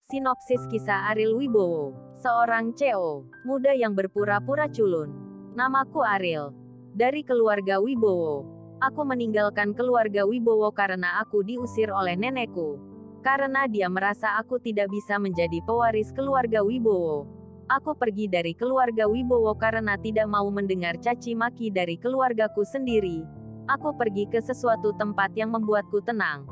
Sinopsis kisah Ariel Wibowo, seorang CEO muda yang berpura-pura culun. Namaku Ariel. Dari keluarga Wibowo. Aku meninggalkan keluarga Wibowo karena aku diusir oleh nenekku. Karena dia merasa aku tidak bisa menjadi pewaris keluarga Wibowo. Aku pergi dari keluarga Wibowo karena tidak mau mendengar caci maki dari keluargaku sendiri. Aku pergi ke sesuatu tempat yang membuatku tenang.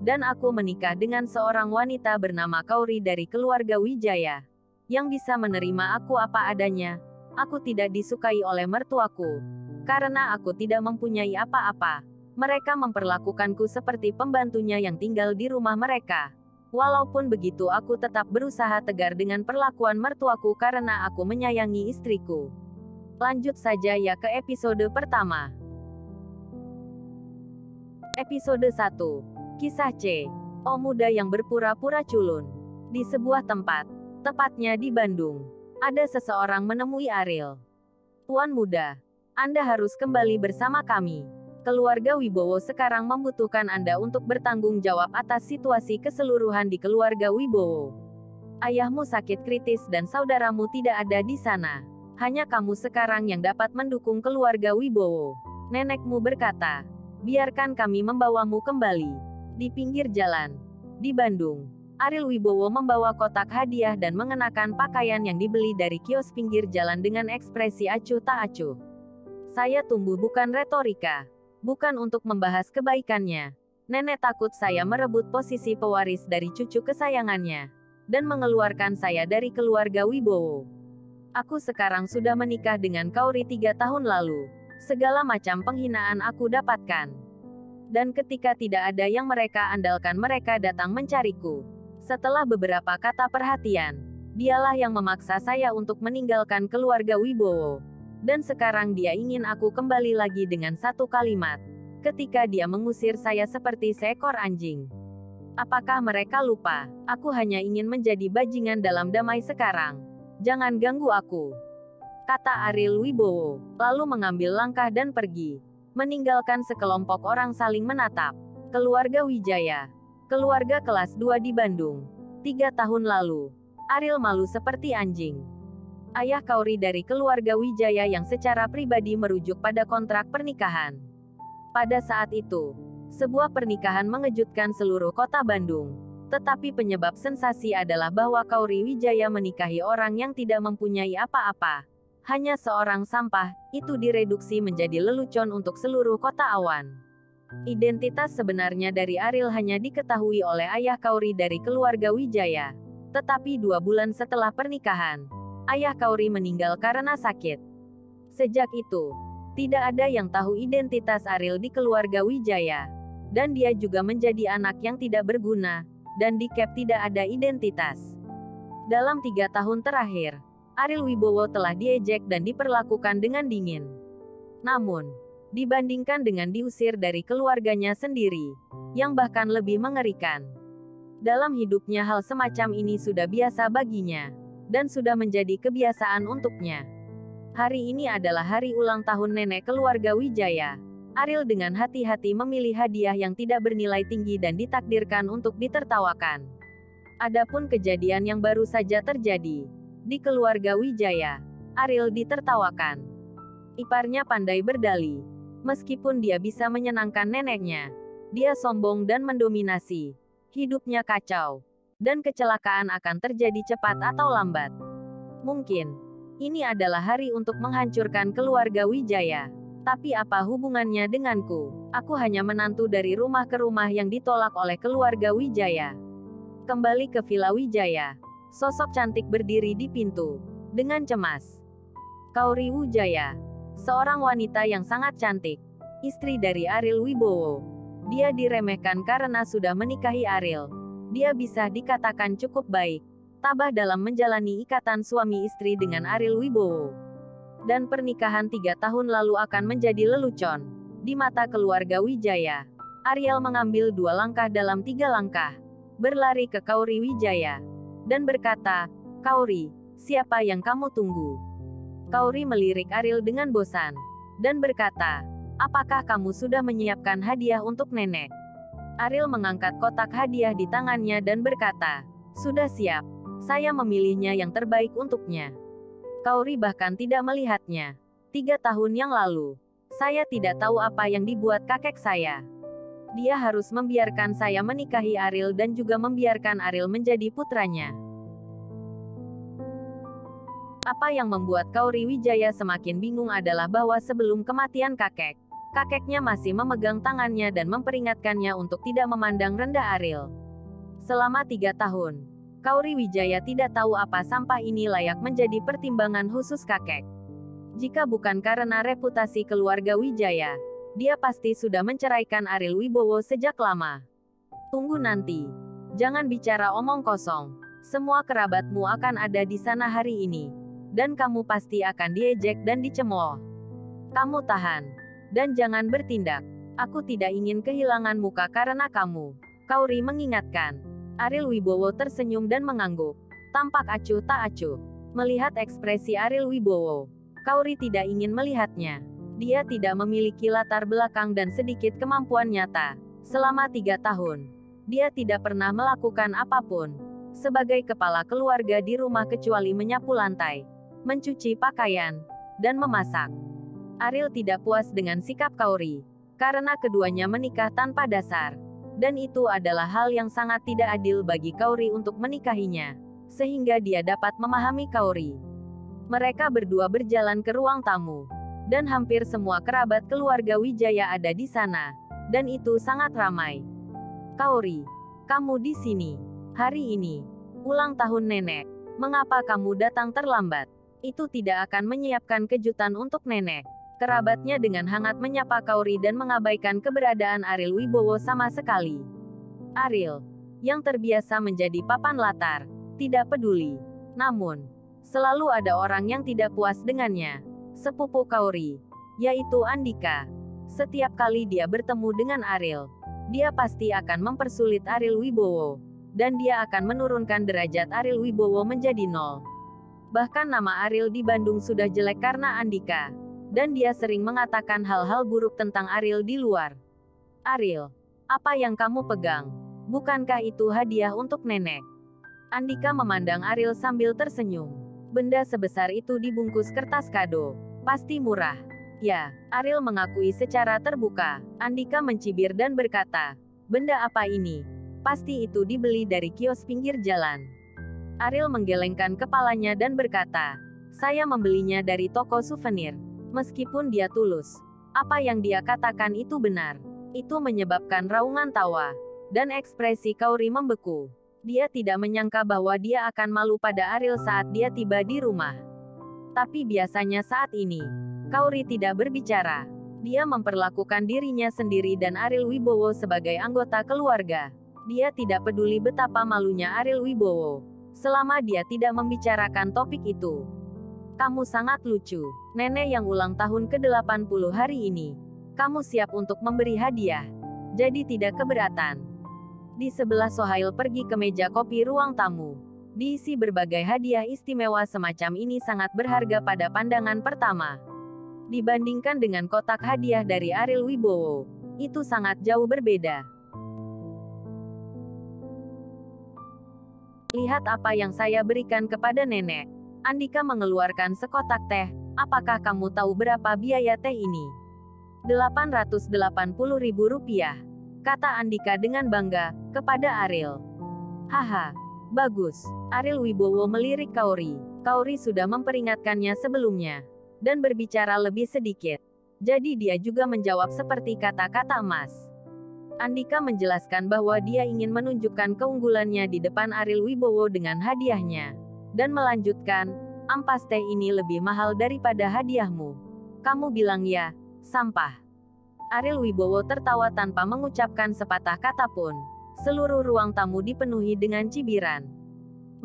Dan aku menikah dengan seorang wanita bernama Kauri dari keluarga Wijaya. Yang bisa menerima aku apa adanya. Aku tidak disukai oleh mertuaku. Karena aku tidak mempunyai apa-apa. Mereka memperlakukanku seperti pembantunya yang tinggal di rumah mereka. Walaupun begitu aku tetap berusaha tegar dengan perlakuan mertuaku karena aku menyayangi istriku. Lanjut saja ya ke episode pertama. Episode 1. Kisah CEO muda yang berpura-pura culun. Di sebuah tempat, tepatnya di Bandung, ada seseorang menemui Ariel. "Tuan muda, Anda harus kembali bersama kami. Keluarga Wibowo sekarang membutuhkan Anda untuk bertanggung jawab atas situasi keseluruhan di keluarga Wibowo. Ayahmu sakit kritis dan saudaramu tidak ada di sana. Hanya kamu sekarang yang dapat mendukung keluarga Wibowo." Nenekmu berkata, "Biarkan kami membawamu kembali." Di pinggir jalan, di Bandung, Ariel Wibowo membawa kotak hadiah dan mengenakan pakaian yang dibeli dari kios pinggir jalan dengan ekspresi acuh tak acuh. "Saya tumbuh bukan retorika. Bukan untuk membahas kebaikannya. Nenek takut saya merebut posisi pewaris dari cucu kesayangannya. Dan mengeluarkan saya dari keluarga Wibowo. Aku sekarang sudah menikah dengan Kauri 3 tahun lalu. Segala macam penghinaan aku dapatkan. Dan ketika tidak ada yang mereka andalkan mereka datang mencariku. Setelah beberapa kata perhatian, dialah yang memaksa saya untuk meninggalkan keluarga Wibowo. Dan sekarang dia ingin aku kembali lagi dengan satu kalimat. Ketika dia mengusir saya seperti seekor anjing. Apakah mereka lupa? Aku hanya ingin menjadi bajingan dalam damai sekarang. Jangan ganggu aku," kata Ariel Wibowo, lalu mengambil langkah dan pergi. Meninggalkan sekelompok orang saling menatap. Keluarga Wijaya. Keluarga kelas 2 di Bandung. 3 tahun lalu. Ariel malu seperti anjing. Ayah Kauri dari keluarga Wijaya yang secara pribadi merujuk pada kontrak pernikahan. Pada saat itu, sebuah pernikahan mengejutkan seluruh kota Bandung. Tetapi penyebab sensasi adalah bahwa Kauri Wijaya menikahi orang yang tidak mempunyai apa-apa. Hanya seorang sampah, itu direduksi menjadi lelucon untuk seluruh kota awan. Identitas sebenarnya dari Ariel hanya diketahui oleh ayah Kauri dari keluarga Wijaya. Tetapi 2 bulan setelah pernikahan, ayah Kauri meninggal karena sakit. Sejak itu, tidak ada yang tahu identitas Ariel di keluarga Wijaya. Dan dia juga menjadi anak yang tidak berguna, dan di Cap tidak ada identitas. Dalam 3 tahun terakhir, Ariel Wibowo telah diejek dan diperlakukan dengan dingin. Namun, dibandingkan dengan diusir dari keluarganya sendiri, yang bahkan lebih mengerikan. Dalam hidupnya hal semacam ini sudah biasa baginya, dan sudah menjadi kebiasaan untuknya. Hari ini adalah hari ulang tahun nenek keluarga Wijaya. Ariel dengan hati-hati memilih hadiah yang tidak bernilai tinggi dan ditakdirkan untuk ditertawakan. Adapun kejadian yang baru saja terjadi di keluarga Wijaya, Ariel ditertawakan. Iparnya pandai berdalih. Meskipun dia bisa menyenangkan neneknya, dia sombong dan mendominasi. Hidupnya kacau. Dan kecelakaan akan terjadi cepat atau lambat. Mungkin, ini adalah hari untuk menghancurkan keluarga Wijaya. Tapi apa hubungannya denganku? Aku hanya menantu dari rumah ke rumah yang ditolak oleh keluarga Wijaya. Kembali ke Villa Wijaya. Sosok cantik berdiri di pintu. Dengan cemas. Kauri Wijaya. Seorang wanita yang sangat cantik. Istri dari Ariel Wibowo. Dia diremehkan karena sudah menikahi Ariel. Dia bisa dikatakan cukup baik. Tabah dalam menjalani ikatan suami istri dengan Ariel Wibowo. Dan pernikahan 3 tahun lalu akan menjadi lelucon. Di mata keluarga Wijaya. Ariel mengambil 2 langkah dalam 3 langkah. Berlari ke Kauri Wijaya. Dan berkata, "Kauri, siapa yang kamu tunggu?" Kauri melirik Ariel dengan bosan. Dan berkata, "Apakah kamu sudah menyiapkan hadiah untuk nenek?" Ariel mengangkat kotak hadiah di tangannya dan berkata, Sudah siap. Saya memilihnya yang terbaik untuknya. Kaori bahkan tidak melihatnya. 3 tahun yang lalu, saya tidak tahu apa yang dibuat kakek saya. Dia harus membiarkan saya menikahi Ariel dan juga membiarkan Ariel menjadi putranya. Apa yang membuat Kaori Wijaya semakin bingung adalah bahwa sebelum kematian kakeknya masih memegang tangannya dan memperingatkannya untuk tidak memandang rendah Ariel. Selama 3 tahun, Kaori Wijaya tidak tahu apa sampah ini layak menjadi pertimbangan khusus kakek. Jika bukan karena reputasi keluarga Wijaya, dia pasti sudah menceraikan Ariel Wibowo sejak lama. Tunggu nanti. Jangan bicara omong kosong. Semua kerabatmu akan ada di sana hari ini. Dan kamu pasti akan diejek dan dicemooh. Kamu tahan. Dan jangan bertindak. Aku tidak ingin kehilangan muka karena kamu. Kaori mengingatkan. Ariel Wibowo tersenyum dan mengangguk. Tampak acuh tak acuh. Melihat ekspresi Ariel Wibowo, Kaori tidak ingin melihatnya. Dia tidak memiliki latar belakang dan sedikit kemampuan nyata. Selama 3 tahun, dia tidak pernah melakukan apapun sebagai kepala keluarga di rumah kecuali menyapu lantai, mencuci pakaian, dan memasak. Ariel tidak puas dengan sikap Kaori, karena keduanya menikah tanpa dasar. Dan itu adalah hal yang sangat tidak adil bagi Kaori untuk menikahinya, sehingga dia dapat memahami Kaori. Mereka berdua berjalan ke ruang tamu. Dan hampir semua kerabat keluarga Wijaya ada di sana. Dan itu sangat ramai. Kaori, kamu di sini. Hari ini, ulang tahun nenek. Mengapa kamu datang terlambat? Itu tidak akan menyiapkan kejutan untuk nenek. Kerabatnya dengan hangat menyapa Kaori dan mengabaikan keberadaan Ariel Wibowo sama sekali. Ariel, yang terbiasa menjadi papan latar, tidak peduli. Namun, selalu ada orang yang tidak puas dengannya. Sepupu Kaori, yaitu Andika. Setiap kali dia bertemu dengan Ariel, dia pasti akan mempersulit Ariel Wibowo. Dan dia akan menurunkan derajat Ariel Wibowo menjadi 0. Bahkan nama Ariel di Bandung sudah jelek karena Andika. Dan dia sering mengatakan hal-hal buruk tentang Ariel di luar. Ariel, apa yang kamu pegang? Bukankah itu hadiah untuk nenek? Andika memandang Ariel sambil tersenyum. Benda sebesar itu dibungkus kertas kado. Pasti murah. Ya, Ariel mengakui secara terbuka. Andika mencibir dan berkata, benda apa ini? Pasti itu dibeli dari kios pinggir jalan. Ariel menggelengkan kepalanya dan berkata, saya membelinya dari toko souvenir. Meskipun dia tulus, apa yang dia katakan itu benar. Itu menyebabkan raungan tawa. Dan ekspresi Kaori membeku. Dia tidak menyangka bahwa dia akan malu pada Ariel saat dia tiba di rumah. Tapi biasanya saat ini, Kaori tidak berbicara. Dia memperlakukan dirinya sendiri dan Ariel Wibowo sebagai anggota keluarga. Dia tidak peduli betapa malunya Ariel Wibowo, selama dia tidak membicarakan topik itu. Kamu sangat lucu, nenek yang ulang tahun ke-80 hari ini. Kamu siap untuk memberi hadiah. Jadi tidak keberatan. Di sebelah Sohail pergi ke meja kopi ruang tamu. Diisi berbagai hadiah istimewa semacam ini sangat berharga pada pandangan pertama. Dibandingkan dengan kotak hadiah dari Ariel Wibowo, itu sangat jauh berbeda. Lihat apa yang saya berikan kepada nenek. Andika mengeluarkan sekotak teh. Apakah kamu tahu berapa biaya teh ini? Rp880.000. Kata Andika dengan bangga, kepada Ariel. Haha, bagus. Ariel Wibowo melirik Kaori. Kaori sudah memperingatkannya sebelumnya. Dan berbicara lebih sedikit. Jadi dia juga menjawab seperti kata-kata emas. Andika menjelaskan bahwa dia ingin menunjukkan keunggulannya di depan Ariel Wibowo dengan hadiahnya. Dan melanjutkan, ampas teh ini lebih mahal daripada hadiahmu. Kamu bilang ya, sampah. Ariel Wibowo tertawa tanpa mengucapkan sepatah kata pun. Seluruh ruang tamu dipenuhi dengan cibiran.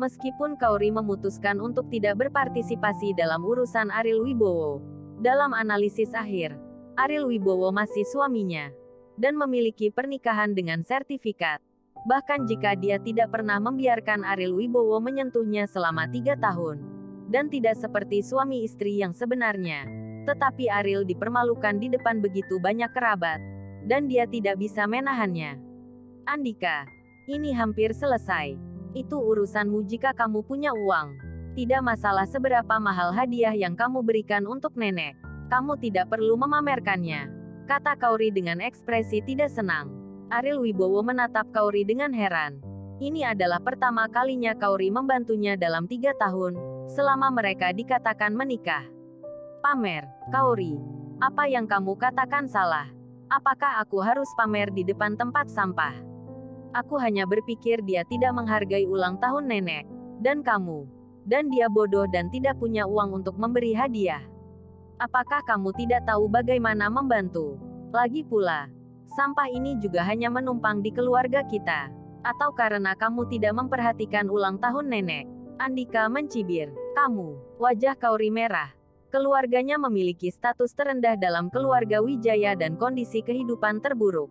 Meskipun Kaori memutuskan untuk tidak berpartisipasi dalam urusan Ariel Wibowo, dalam analisis akhir, Ariel Wibowo masih suaminya. Dan memiliki pernikahan dengan sertifikat. Bahkan jika dia tidak pernah membiarkan Ariel Wibowo menyentuhnya selama 3 tahun. Dan tidak seperti suami istri yang sebenarnya. Tetapi Ariel dipermalukan di depan begitu banyak kerabat. Dan dia tidak bisa menahannya. Andika, ini hampir selesai. Itu urusanmu jika kamu punya uang. Tidak masalah seberapa mahal hadiah yang kamu berikan untuk nenek. Kamu tidak perlu memamerkannya, kata Kauri dengan ekspresi tidak senang. Ariel Wibowo menatap Kauri dengan heran. Ini adalah pertama kalinya Kauri membantunya dalam 3 tahun, selama mereka dikatakan menikah. Pamer, Kauri. Apa yang kamu katakan salah? Apakah aku harus pamer di depan tempat sampah? Aku hanya berpikir dia tidak menghargai ulang tahun nenek. Dan kamu. Dan dia bodoh dan tidak punya uang untuk memberi hadiah. Apakah kamu tidak tahu bagaimana membantu? Lagi pula, sampah ini juga hanya menumpang di keluarga kita. Atau karena kamu tidak memperhatikan ulang tahun nenek? Andika mencibir. Kamu, wajah Kauri merah. Keluarganya memiliki status terendah dalam keluarga Wijaya dan kondisi kehidupan terburuk.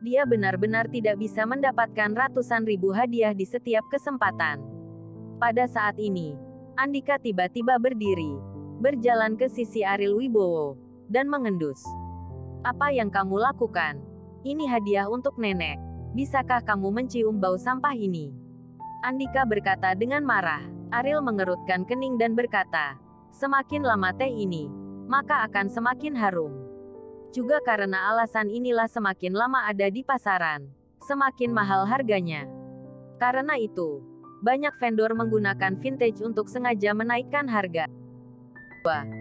Dia benar-benar tidak bisa mendapatkan ratusan ribu hadiah di setiap kesempatan. Pada saat ini, Andika tiba-tiba berdiri, berjalan ke sisi Ariel Wibowo, dan mengendus. Apa yang kamu lakukan? Ini hadiah untuk nenek. Bisakah kamu mencium bau sampah ini? Andika berkata dengan marah. Ariel mengerutkan kening dan berkata, semakin lama teh ini, maka akan semakin harum. Juga karena alasan inilah semakin lama ada di pasaran, semakin mahal harganya. Karena itu, banyak vendor menggunakan vintage untuk sengaja menaikkan harga.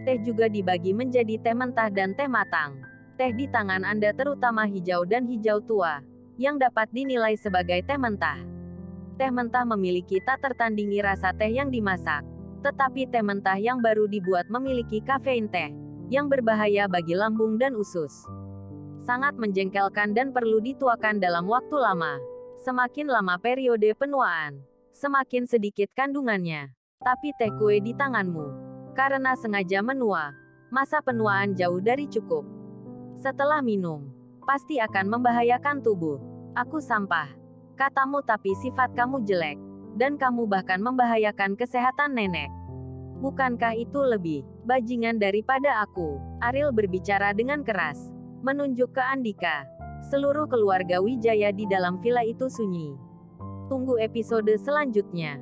Teh juga dibagi menjadi teh mentah dan teh matang. Teh di tangan Anda terutama hijau dan hijau tua, yang dapat dinilai sebagai teh mentah. Teh mentah memiliki tak tertandingi rasa teh yang dimasak. Tetapi teh mentah yang baru dibuat memiliki kafein teh, yang berbahaya bagi lambung dan usus. Sangat menjengkelkan dan perlu dituakan dalam waktu lama. Semakin lama periode penuaan, semakin sedikit kandungannya. Tapi teh kue di tanganmu. Karena sengaja menua, masa penuaan jauh dari cukup. Setelah minum, pasti akan membahayakan tubuh. Aku sampah, katamu, tapi sifat kamu jelek. Dan kamu bahkan membahayakan kesehatan nenek. Bukankah itu lebih bajingan daripada aku? Ariel berbicara dengan keras, menunjuk ke Andika. Seluruh keluarga Wijaya di dalam villa itu sunyi. Tunggu episode selanjutnya.